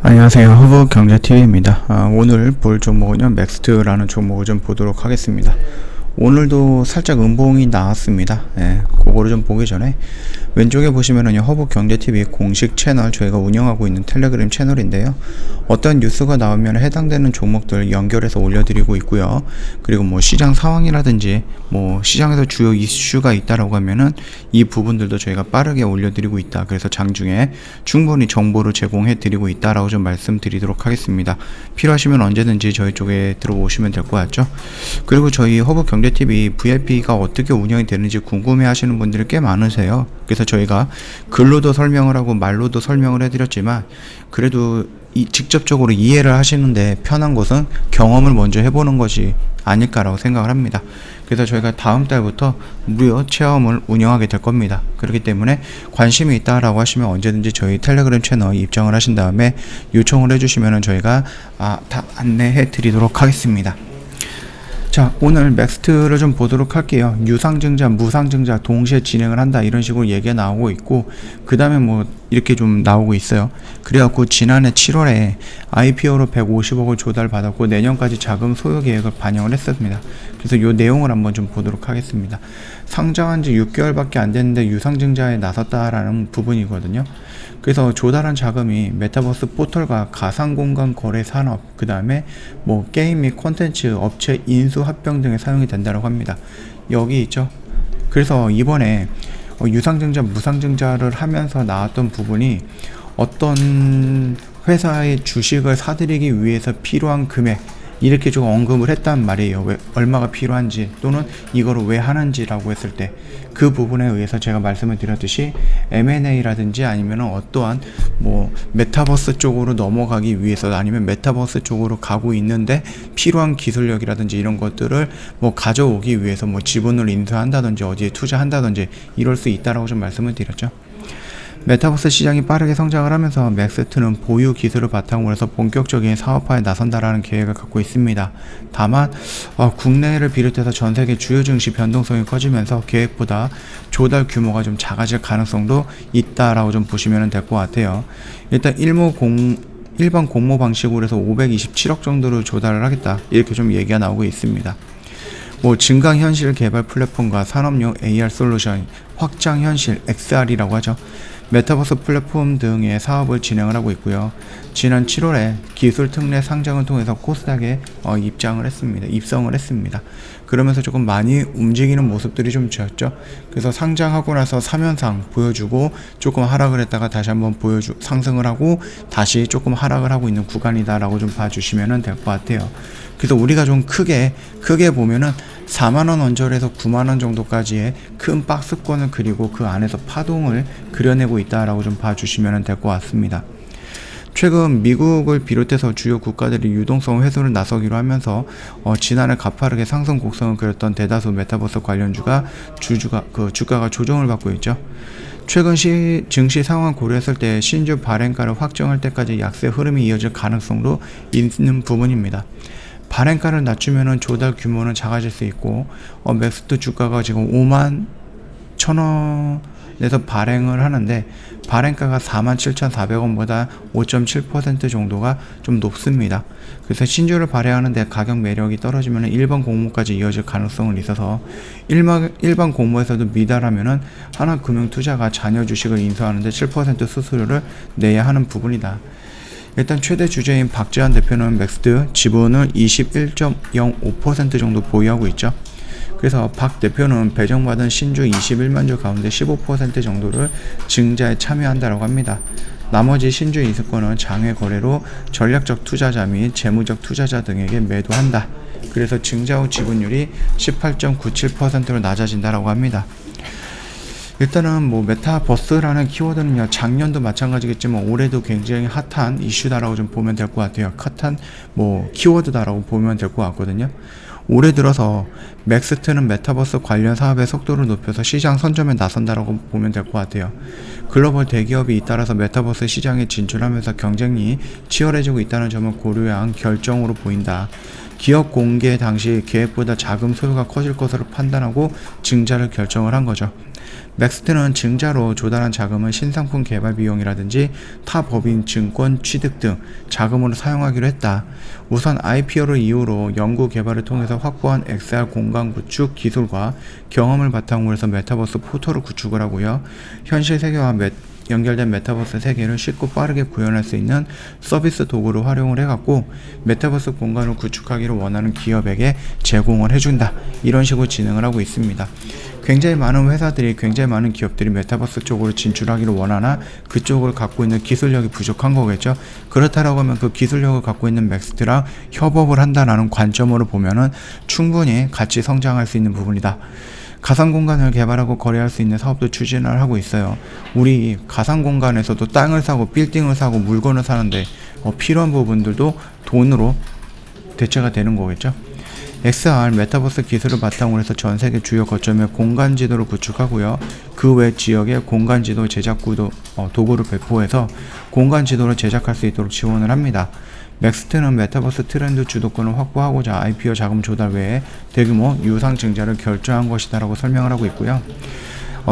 안녕하세요. 허브경제TV입니다. 오늘 볼 종목은요, 맥스트라는 종목을 좀 보도록 하겠습니다. 오늘도 살짝 음봉이 나왔습니다. 그거를 좀 보기 전에 왼쪽에 보시면은요, 허브경제TV 공식 채널, 저희가 운영하고 있는 텔레그램 채널인데요. 어떤 뉴스가 나오면 해당되는 종목들 연결해서 올려드리고 있고요. 그리고 뭐 시장 상황이라든지 뭐 시장에서 주요 이슈가 있다라고 하면은 이 부분들도 저희가 빠르게 올려드리고 있다. 그래서 장중에 충분히 정보를 제공해드리고 있다라고 좀 말씀드리도록 하겠습니다. 필요하시면 언제든지 저희 쪽에 들어오시면 될 것 같죠. 그리고 저희 허브경제TV VIP가 어떻게 운영이 되는지 궁금해 하시는 분들이 꽤 많으세요. 그래서 저희가 글로도 설명을 하고 말로도 설명을 해드렸지만 그래도 직접적으로 이해를 하시는데 편한 것은 경험을 먼저 해보는 것이 아닐까라고 생각을 합니다. 그래서 저희가 다음 달부터 무료 체험을 운영하게 될 겁니다. 그렇기 때문에 관심이 있다라고 하시면 언제든지 저희 텔레그램 채널 입장을 하신 다음에 요청을 해주시면 저희가 다 안내해 드리도록 하겠습니다. 자, 오늘 맥스트를 좀 보도록 할게요. 유상증자, 무상증자 동시에 진행을 한다, 이런 식으로 얘기가 나오고 있고, 그 다음에 뭐 이렇게 좀 나오고 있어요. 그래갖고 지난해 7월에 IPO로 150억을 조달받았고 내년까지 자금 소요 계획을 반영을 했습니다. 그래서 이 내용을 한번 좀 보도록 하겠습니다. 상장한 지 6개월밖에 안 됐는데 유상증자에 나섰다라는 부분이거든요. 그래서 조달한 자금이 메타버스 포털과 가상공간 거래 산업, 그 다음에 뭐 게임 및 콘텐츠 업체 인수 합병 등에 사용이 된다고 합니다. 여기 있죠. 그래서 이번에 유상증자, 무상증자를 하면서 나왔던 부분이 어떤 회사의 주식을 사들이기 위해서 필요한 금액, 이렇게 좀 언급을 했단 말이에요. 왜, 얼마가 필요한지 또는 이거를 왜 하는지라고 했을 때 그 부분에 의해서 제가 말씀을 드렸듯이 M&A라든지 아니면 어떠한 뭐 메타버스 쪽으로 넘어가기 위해서 아니면 메타버스 쪽으로 가고 있는데 필요한 기술력이라든지 이런 것들을 뭐 가져오기 위해서 뭐 지분을 인수한다든지 어디에 투자한다든지 이럴 수 있다라고 좀 말씀을 드렸죠. 메타버스 시장이 빠르게 성장을 하면서 맥스트는 보유 기술을 바탕으로 해서 본격적인 사업화에 나선다라는 계획을 갖고 있습니다. 다만 국내를 비롯해서 전 세계 주요 증시 변동성이 커지면서 계획보다 조달 규모가 좀 작아질 가능성도 있다라고 좀 보시면 될 것 같아요. 일단 일반 공모 방식으로 해서 527억 정도로 조달을 하겠다, 이렇게 좀 얘기가 나오고 있습니다. 뭐 증강현실 개발 플랫폼과 산업용 AR 솔루션, 확장현실 XR이라고 하죠. 메타버스 플랫폼 등의 사업을 진행을 하고 있고요. 지난 7월에 기술 특례 상장을 통해서 코스닥에 입성을 했습니다. 그러면서 조금 많이 움직이는 모습들이 좀 보였죠. 그래서 상장하고 나서 3연상 보여주고 조금 하락을 했다가 다시 한번 상승을 하고 다시 조금 하락을 하고 있는 구간이다라고 좀 봐주시면 될 것 같아요. 그래서 우리가 좀 크게 보면은 4만원 언저리에서 9만원 정도까지의 큰 박스권을 그리고 그 안에서 파동을 그려내고 있다라고 좀 봐주시면 될 것 같습니다. 최근 미국을 비롯해서 주요 국가들이 유동성 회수를 나서기로 하면서 지난해 가파르게 상승 곡선을 그렸던 대다수 메타버스 관련 주가가 조정을 받고 있죠. 최근 증시 상황 고려했을 때 신주 발행가를 확정할 때까지 약세 흐름이 이어질 가능성도 있는 부분입니다. 발행가를 낮추면 조달 규모는 작아질 수 있고 맥스트 주가가 지금 5만 1,000원에서 발행을 하는데 발행가가 47,400원보다 5.7% 정도가 좀 높습니다. 그래서 신주를 발행하는데 가격 매력이 떨어지면 일반 공모까지 이어질 가능성은 있어서 일반 공모에서도 미달하면 하나금융투자가 자녀 주식을 인수하는데 7% 수수료를 내야 하는 부분이다. 일단 최대 주주인 박재환 대표는 맥스트 지분을 21.05% 정도 보유하고 있죠. 그래서 박 대표는 배정받은 신주 21만 주 가운데 15% 정도를 증자에 참여한다고 합니다. 나머지 신주 인수권은 장외 거래로 전략적 투자자 및 재무적 투자자 등에게 매도한다. 그래서 증자 후 지분율이 18.97%로 낮아진다고 합니다. 일단은 뭐 메타버스라는 키워드는요, 작년도 마찬가지겠지만 올해도 굉장히 핫한 이슈다라고 좀 보면 될 것 같아요. 핫한 뭐 키워드다라고 보면 될 것 같거든요. 올해 들어서 맥스트는 메타버스 관련 사업의 속도를 높여서 시장 선점에 나선다라고 보면 될 것 같아요. 글로벌 대기업이 잇따라서 메타버스 시장에 진출하면서 경쟁이 치열해지고 있다는 점을 고려한 결정으로 보인다. 기업 공개 당시 계획보다 자금 소요가 커질 것으로 판단하고 증자를 결정을 한 거죠. 맥스트는 증자로 조달한 자금을 신상품 개발 비용이라든지 타 법인 증권 취득 등 자금으로 사용하기로 했다. 우선 IPO를 이후로 연구 개발을 통해서 확보한 XR 공간 구축 기술과 경험을 바탕으로 해서 메타버스 포털을 구축을 하고요. 현실 세계와 연결된 메타버스 세계를 쉽고 빠르게 구현할 수 있는 서비스 도구로 활용을 해갖고 메타버스 공간을 구축하기를 원하는 기업에게 제공을 해준다. 이런 식으로 진행을 하고 있습니다. 굉장히 많은 회사들이, 굉장히 많은 기업들이 메타버스 쪽으로 진출하기를 원하나 그쪽을 갖고 있는 기술력이 부족한 거겠죠. 그렇다라고 하면 그 기술력을 갖고 있는 맥스트랑 협업을 한다라는 관점으로 보면은 충분히 같이 성장할 수 있는 부분이다. 가상 공간을 개발하고 거래할 수 있는 사업도 추진을 하고 있어요. 우리 가상 공간에서도 땅을 사고 빌딩을 사고 물건을 사는데 필요한 부분들도 돈으로 대체가 되는 거겠죠. XR 메타버스 기술을 바탕으로 해서 전 세계 주요 거점에 공간 지도를 구축하고요. 그 외 지역에 공간 지도 제작 도구를 배포해서 공간 지도를 제작할 수 있도록 지원을 합니다. 맥스트는 메타버스 트렌드 주도권을 확보하고자 IPO 자금 조달 외에 대규모 유상 증자를 결정한 것이다라고 설명을 하고 있고요.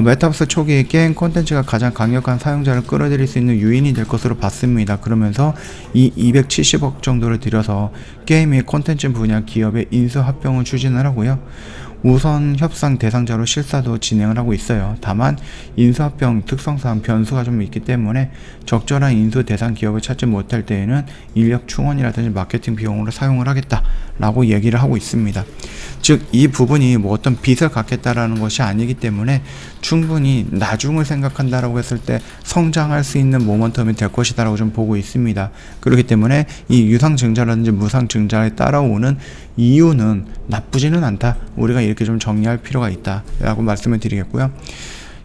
메타버스 초기 게임 콘텐츠가 가장 강력한 사용자를 끌어들일 수 있는 요인이 될 것으로 봤습니다. 그러면서 이 270억 정도를 들여서 게임 및 콘텐츠 분야 기업의 인수 합병을 추진을 하고요. 우선 협상 대상자로 실사도 진행을 하고 있어요. 다만 인수합병 특성상 변수가 좀 있기 때문에 적절한 인수 대상 기업을 찾지 못할 때에는 인력 충원이라든지 마케팅 비용으로 사용을 하겠다라고 얘기를 하고 있습니다. 즉 이 부분이 뭐 어떤 빚을 갚겠다라는 것이 아니기 때문에 충분히 나중을 생각한다라고 했을 때 성장할 수 있는 모멘텀이 될 것이다라고 좀 보고 있습니다. 그렇기 때문에 이 유상 증자라든지 무상 증자에 따라오는 이유는 나쁘지는 않다. 우리가 이렇게 좀 정리할 필요가 있다라고 말씀을 드리겠고요.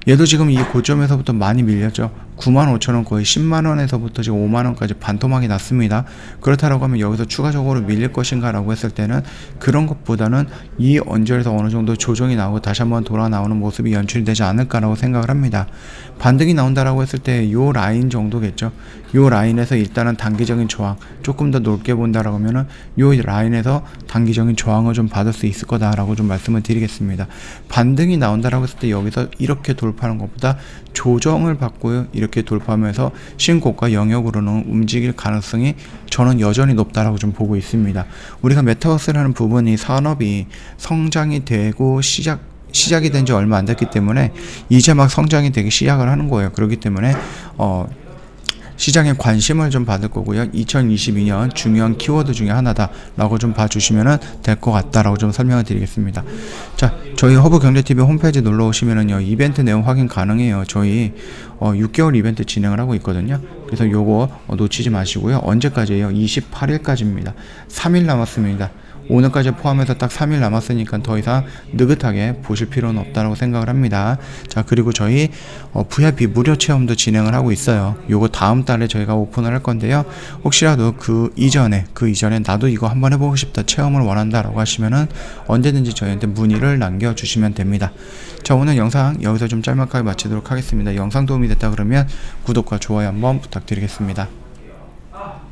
얘도 지금 이 고점에서부터 많이 밀렸죠. 95,000원 거의 10만원에서부터 지금 5만원까지 반토막이 났습니다. 그렇다라고 하면 여기서 추가적으로 밀릴 것인가 라고 했을 때는 그런 것보다는 이 언저리에서 어느 정도 조정이 나오고 다시 한번 돌아 나오는 모습이 연출이 되지 않을까라고 생각을 합니다. 반등이 나온다라고 했을 때 요 라인 정도겠죠. 요 라인에서 일단은 단기적인 저항, 조금 더 넓게 본다라고 하면은 요 라인에서 단기적인 저항을 좀 받을 수 있을 거다라고 좀 말씀을 드리겠습니다. 반등이 나온다라고 했을 때 여기서 이렇게 돌파하는 것보다 조정을 받고요. 이렇게 돌파하면서 신고가 영역으로는 움직일 가능성이 저는 여전히 높다라고 좀 보고 있습니다. 우리가 메타버스라는 부분이 산업이 성장이 되고 시작이 된 지 얼마 안 됐기 때문에 이제 막 성장이 되기 시작을 하는 거예요. 그렇기 때문에 시장에 관심을 좀 받을 거고요. 2022년 중요한 키워드 중에 하나다라고 좀 봐주시면 될 것 같다라고 좀 설명을 드리겠습니다. 자, 저희 허브경제TV 홈페이지 놀러 오시면은요, 이벤트 내용 확인 가능해요. 저희 6개월 이벤트 진행을 하고 있거든요. 그래서 요거 놓치지 마시고요. 언제까지예요? 28일까지입니다. 3일 남았습니다. 오늘까지 포함해서 딱 3일 남았으니까 더 이상 느긋하게 보실 필요는 없다고 생각을 합니다. 자, 그리고 저희 VIP 무료 체험도 진행을 하고 있어요. 요거 다음 달에 저희가 오픈을 할 건데요. 혹시라도 그 이전에 나도 이거 한번 해보고 싶다, 체험을 원한다라고 하시면은 언제든지 저희한테 문의를 남겨주시면 됩니다. 자, 오늘 영상 여기서 좀 짤막하게 마치도록 하겠습니다. 영상 도움이 됐다 그러면 구독과 좋아요 한번 부탁드리겠습니다.